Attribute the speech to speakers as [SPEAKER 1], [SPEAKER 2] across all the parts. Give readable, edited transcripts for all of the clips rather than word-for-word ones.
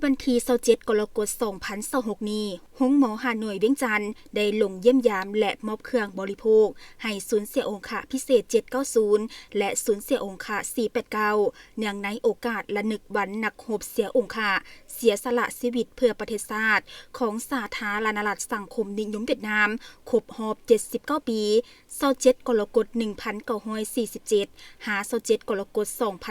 [SPEAKER 1] วันที่27กรกฎาคม2026นี้โรงหมอหาหน่วยเวียงจันทน์ได้ลงเยี่ยมยามและมอบเครื่องบริโภคให้ศูนย์เสียองค์พิเศษ790และศูนย์เสียองค์489เนื่องในโอกาสระลึกวันนักรบเสียองค์เสียสละชีวิตเพื่อประเทศชาติของสาธารณรัฐสังคมนิยมเวียดนามครบรอบ79ปี27กรกฎาคม1947หา27กรกฎาคม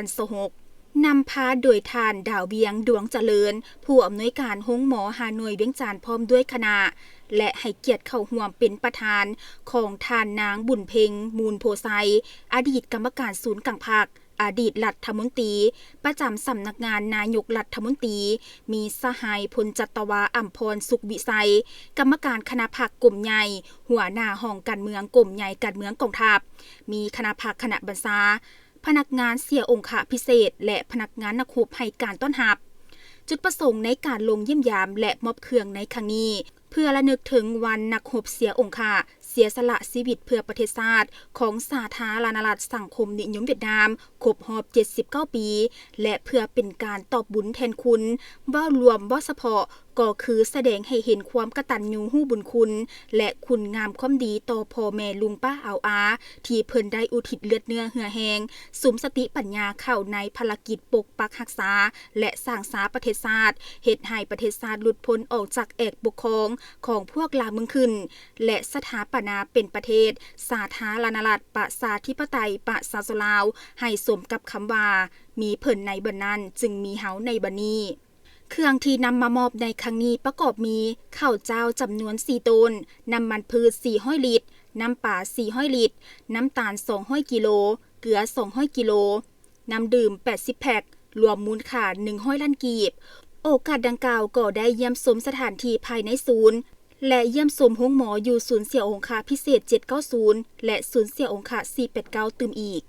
[SPEAKER 1] 2026นำพาโดยทานดาวเวียงดวงเจริญผู้อำนวยการโรงหมอหาหน่วยเวียงจันทน์พร้อมด้วยคณะและให้เกียรติเข้าร่วมเป็นประธานของทานนางบุญเพ็งมูลโพไซอดีตกรรมการศูนย์กลางภาคอดีตรัฐมนตรีประจำสำนักงานนายกรัฐมนตรีมีสหายพลจัตวาอัมพรสุขวิสัยกรรมการคณะพรรคกลุ่มใหญ่หัวหน้าห้องการเมืองกลุ่มใหญ่การเมืองกองทัพมีคณะพรรคคณะบัญชาพนักงานเสียองค์พิเศษและพนักงานนักรบให้การต้อนรับจุดประสงค์ในการลงเยี่ยมยามและมอบเครื่องในครั้งนี้เพื่อระลึกถึงวันนักรบเสียองค์เสียสละชีวิตเพื่อประเทศชาติของสาธารณรัฐสังคมนิยมเวียดนามครบรอบ79ปีและเพื่อเป็นการตอบบุญแทนคุณบ่รวมบ่เฉพาะก็คือแสดงให้เห็นความกตัญญูรู้บุญคุณและคุณงามความดีต่อพ่อแม่ลุงป้าอาที่เพิ่นได้อุทิศเลือดเนื้อเหือแหงสุมสติปัญญาเข้าในภารกิจปกปักรักษาและสร้างสาประเทศชาติเฮ็ดให้ประเทศชาติหลุดพ้นออกจากเอกปกครองของพวกลาเมืองขึ้นและสถาปนาเป็นประเทศสาธารณรัฐประชาธิปไตยประชาชนลาวให้สมกับคำว่ามีเพิ่นในบัดนั้นจึงมีเฮาในบัดนี้เครื่องที่นำมามอบในครั้งนี้ประกอบมีข้าวเจ้าจำนวน4ต้นน้ำมันพืช400ลิตรน้ำปลา400ลิตรน้ำตาล200กิโลเกลือ200กิโลน้ำดื่ม80แพ็ครวมมูลค่า100ล้านกีบโอกาสดังกล่าวก็ได้เยี่ยมชมสถานที่ภายในศูนย์และเยี่ยมชมโรงหมออยู่ศูนย์เสียองค์พิเศษ790และศูนย์เสียองค์489ตื่มอีก